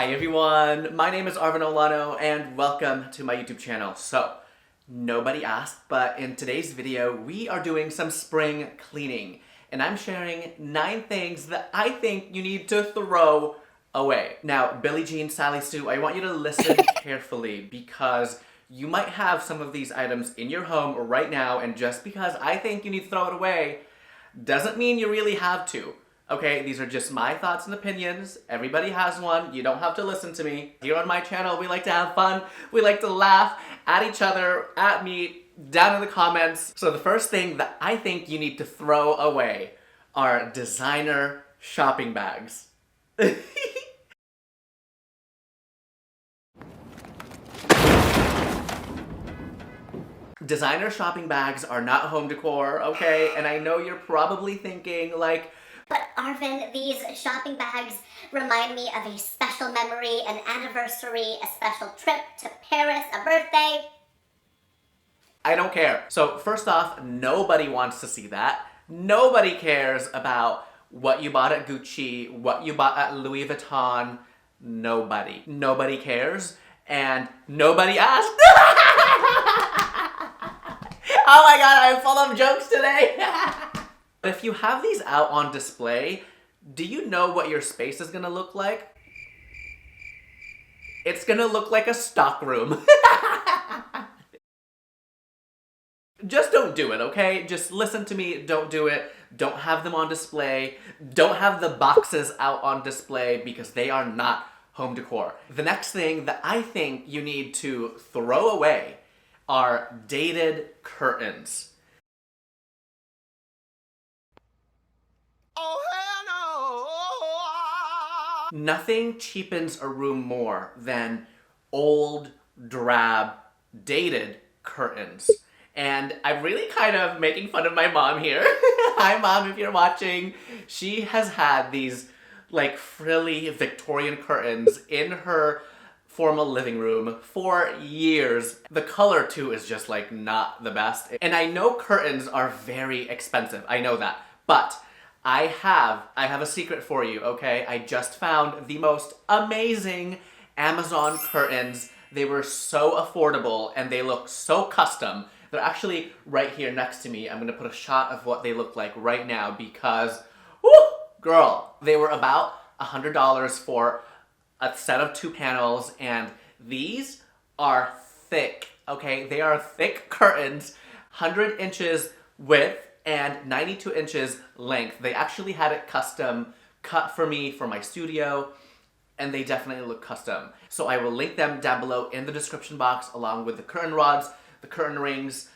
Hi everyone, my name is Arvin Olano and welcome to my YouTube channel. So, nobody asked, but in today's video we are doing some spring cleaning and I'm sharing 9 things that I think you need to throw away. Now, Billie Jean, Sally Sue, I want you to listen carefully because you might have some of these items in your home right now, and just because I think you need to throw it away doesn't mean you really have to. Okay, these are just my thoughts and opinions. Everybody has one. You don't have to listen to me. Here on my channel, we like to have fun. We like to laugh at each other, at me, down in the comments. So the first thing that I think you need to throw away are designer shopping bags. Designer shopping bags are not home decor, okay? And I know you're probably thinking like, but Arvin, these shopping bags remind me of a special memory, an anniversary, a special trip to Paris, a birthday. I don't care. So first off, nobody wants to see that. Nobody cares about what you bought at Gucci, what you bought at Louis Vuitton. Nobody. Nobody cares, and nobody asked. Oh my god, I'm full of jokes today! If you have these out on display, do you know what your space is gonna look like? It's gonna look like a stockroom. Just don't do it, okay? Just listen to me, don't do it. Don't have them on display. Don't have the boxes out on display because they are not home decor. The next thing that I think you need to throw away are dated curtains. Oh hell no! Nothing cheapens a room more than old, drab, dated curtains. And I'm really kind of making fun of my mom here. Hi mom, if you're watching. She has had these like frilly Victorian curtains in her formal living room for years. The color too is just like not the best. And I know curtains are very expensive, I know that. But I have a secret for you, okay? I just found the most amazing Amazon curtains. They were so affordable and they look so custom. They're actually right here next to me. I'm gonna put a shot of what they look like right now because, whoo, girl, they were about $100 for a set of 2 panels, and these are thick, okay? They are thick curtains, 100 inches width and 92 inches length. They actually had it custom cut for me for my studio, and they definitely look custom. So I will link them down below in the description box along with the curtain rods, the curtain rings.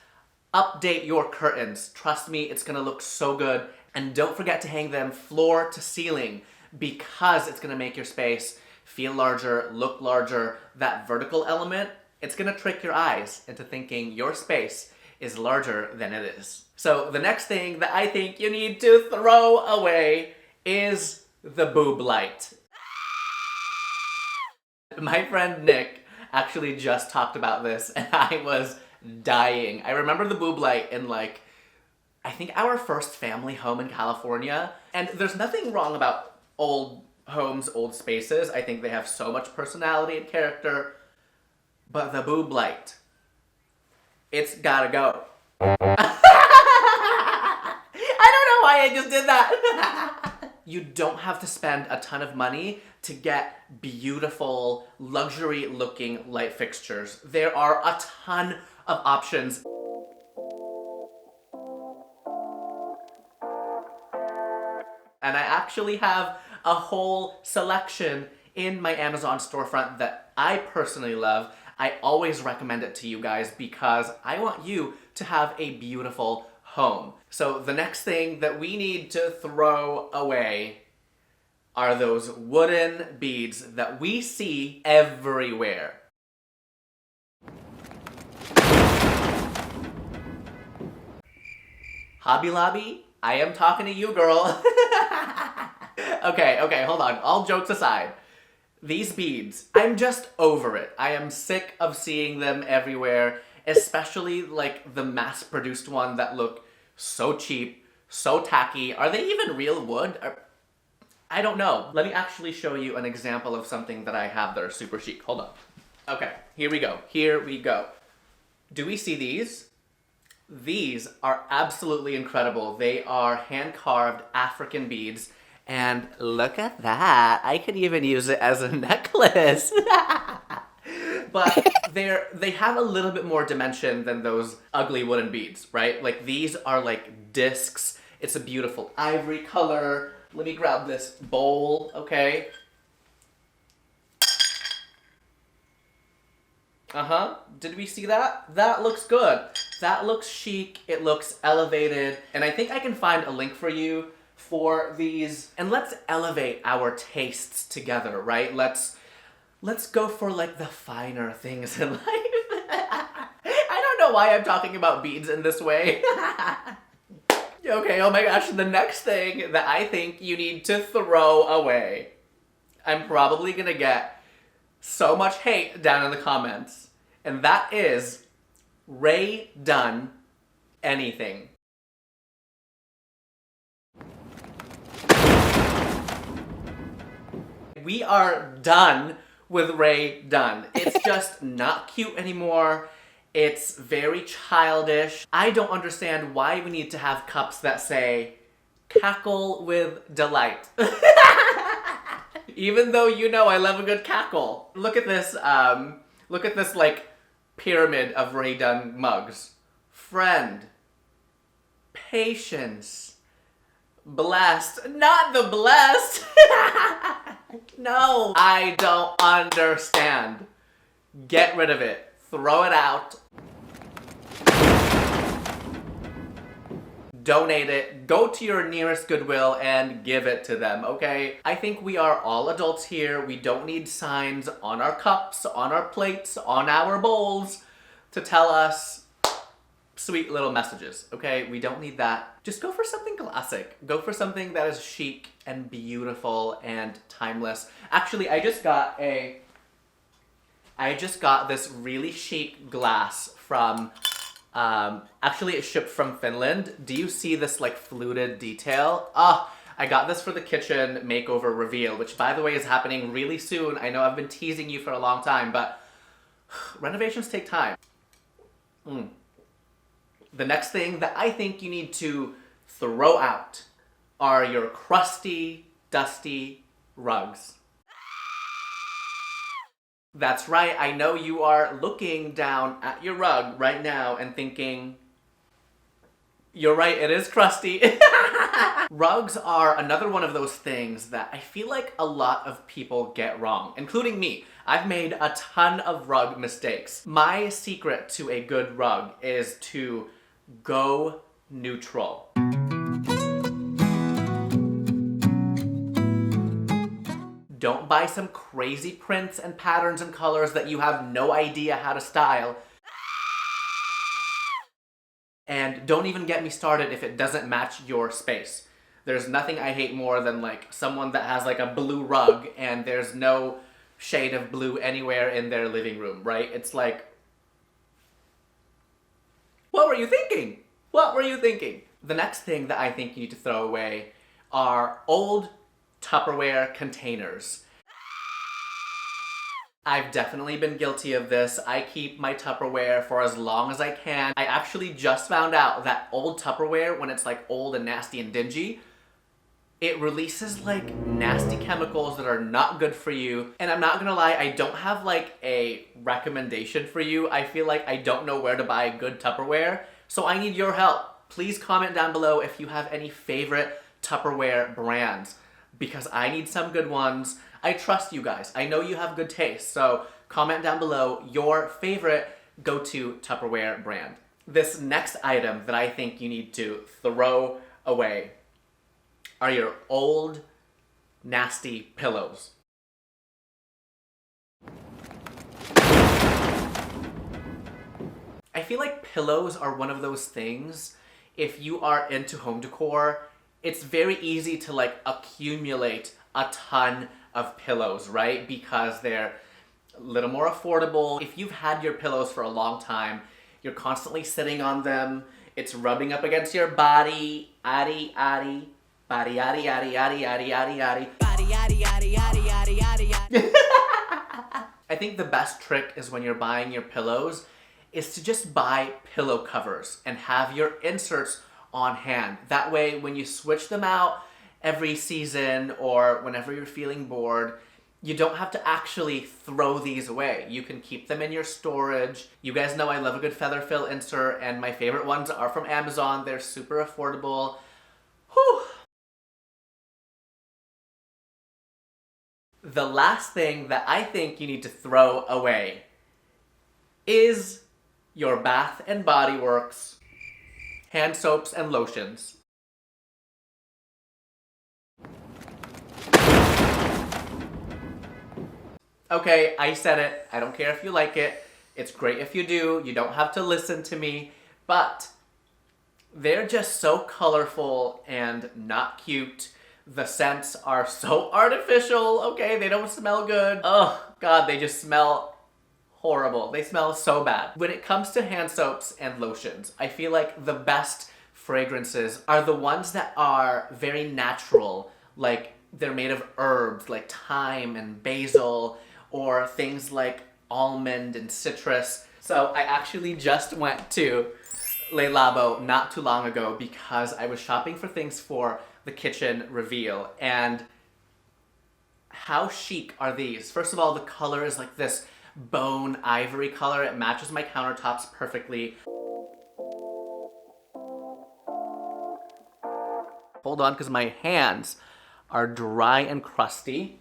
Update your curtains. Trust me, it's gonna look so good. And don't forget to hang them floor to ceiling because it's gonna make your space feel larger, look larger. That vertical element, it's gonna trick your eyes into thinking your space is larger than it is. So the next thing that I think you need to throw away is the boob light. My friend Nick actually just talked about this and I was dying. I remember the boob light in like, I think our first family home in California. And there's nothing wrong about old homes, old spaces. I think they have so much personality and character. But the boob light, it's gotta go. I don't know why I just did that. You don't have to spend a ton of money to get beautiful, luxury-looking light fixtures. There are a ton of options. And I actually have a whole selection in my Amazon storefront that I personally love. I always recommend it to you guys because I want you to have a beautiful home. So the next thing that we need to throw away are those wooden beads that we see everywhere. Hobby Lobby, I am talking to you, girl. Okay, hold on. All jokes aside, these beads, I'm just over it. I am sick of seeing them everywhere, especially like the mass-produced one that look so cheap, so tacky. Are they even real wood? I don't know. Let me actually show you an example of something that I have that are super chic. Hold on. Okay, here we go. Here we go. Do we see these? These are absolutely incredible. They are hand-carved African beads. And look at that. I could even use it as a necklace. But they have a little bit more dimension than those ugly wooden beads, right? Like these are like discs. It's a beautiful ivory color. Let me grab this bowl, okay? Did we see that? That looks good. That looks chic. It looks elevated. And I think I can find a link for you for these. And let's elevate our tastes together, right? Let's go for like the finer things in life. I don't know why I'm talking about beads in this way. Okay, oh my gosh, the next thing that I think you need to throw away. I'm probably gonna get so much hate down in the comments. And that is Rae Dunn anything. We are done with Rae Dunn. It's just not cute anymore. It's very childish. I don't understand why we need to have cups that say, cackle with delight. Even though you know I love a good cackle. Look at this like pyramid of Rae Dunn mugs. Friend. Patience. Blessed. Not the blessed! No! I don't understand. Get rid of it. Throw it out. Donate it. Go to your nearest Goodwill and give it to them, okay? I think we are all adults here. We don't need signs on our cups, on our plates, on our bowls to tell us sweet little messages, okay? We don't need that. Just go for something classic. Go for something that is chic and beautiful and timeless. Actually, I just got this really chic glass from, actually it shipped from Finland. Do you see this like fluted detail? I got this for the kitchen makeover reveal, which by the way is happening really soon. I know I've been teasing you for a long time, but renovations take time. The next thing that I think you need to throw out are your crusty, dusty rugs. That's right, I know you are looking down at your rug right now and thinking, you're right, it is crusty. Rugs are another one of those things that I feel like a lot of people get wrong, including me. I've made a ton of rug mistakes. My secret to a good rug is to go neutral. Don't buy some crazy prints and patterns and colors that you have no idea how to style. And don't even get me started if it doesn't match your space. There's nothing I hate more than like someone that has like a blue rug and there's no shade of blue anywhere in their living room, right? It's like, what were you thinking? What were you thinking? The next thing that I think you need to throw away are old Tupperware containers. I've definitely been guilty of this. I keep my Tupperware for as long as I can. I actually just found out that old Tupperware, when it's like old and nasty and dingy, it releases like nasty chemicals that are not good for you. And I'm not gonna lie, I don't have like a recommendation for you. I feel like I don't know where to buy good Tupperware, so I need your help. Please comment down below if you have any favorite Tupperware brands, because I need some good ones. I trust you guys. I know you have good taste, so comment down below your favorite go-to Tupperware brand. This next item that I think you need to throw away are your old, nasty pillows. I feel like pillows are one of those things, if you are into home decor, it's very easy to like accumulate a ton of pillows, right? Because they're a little more affordable. If you've had your pillows for a long time, you're constantly sitting on them, it's rubbing up against your body, addy. Body yaddy yaddy yaddy yaddy yaddy yaddy. Body yaddy yaddy yaddy yaddy yaddy yaddy. I think the best trick is when you're buying your pillows is to just buy pillow covers and have your inserts on hand. That way, when you switch them out every season or whenever you're feeling bored, you don't have to actually throw these away. You can keep them in your storage. You guys know I love a good feather fill insert, and my favorite ones are from Amazon. They're super affordable. Whew. The last thing that I think you need to throw away is your Bath and Body Works hand soaps and lotions. Okay, I said it. I don't care if you like it. It's great if you do. You don't have to listen to me. But they're just so colorful and not cute. The scents are so artificial, okay? They don't smell good. Oh, God, they just smell horrible. They smell so bad. When it comes to hand soaps and lotions, I feel like the best fragrances are the ones that are very natural, like they're made of herbs like thyme and basil, or things like almond and citrus. So I actually just went to Le Labo not too long ago because I was shopping for things for the kitchen reveal. And how chic are these? First of all, the color is like this bone ivory color. It matches my countertops perfectly. Hold on, because my hands are dry and crusty.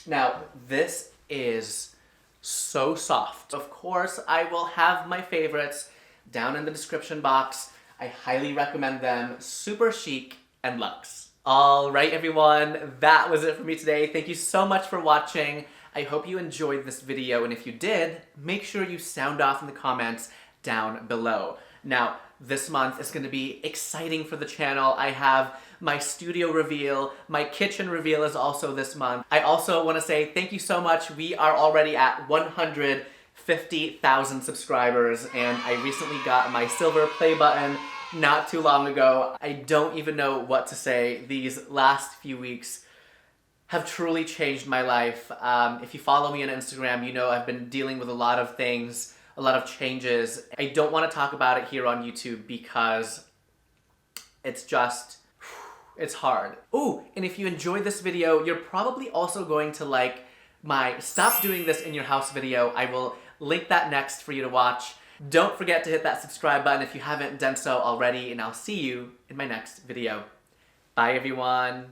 Now, this is so soft. Of course, I will have my favorites down in the description box. I highly recommend them. Super chic and luxe. All right, everyone, that was it for me today. Thank you so much for watching. I hope you enjoyed this video, and if you did, make sure you sound off in the comments down below. Now, this month is going to be exciting for the channel. I have my studio reveal. My kitchen reveal is also this month. I also want to say thank you so much. We are already at 150,000 subscribers, and I recently got my silver play button not too long ago. I don't even know what to say. These last few weeks have truly changed my life. If you follow me on Instagram, you know I've been dealing with a lot of things, a lot of changes. I don't want to talk about it here on YouTube because it's just, it's hard. Ooh, and if you enjoyed this video, you're probably also going to like my Stop Doing This in Your House video. I will link that next for you to watch. Don't forget to hit that subscribe button if you haven't done so already, and I'll see you in my next video. Bye, everyone.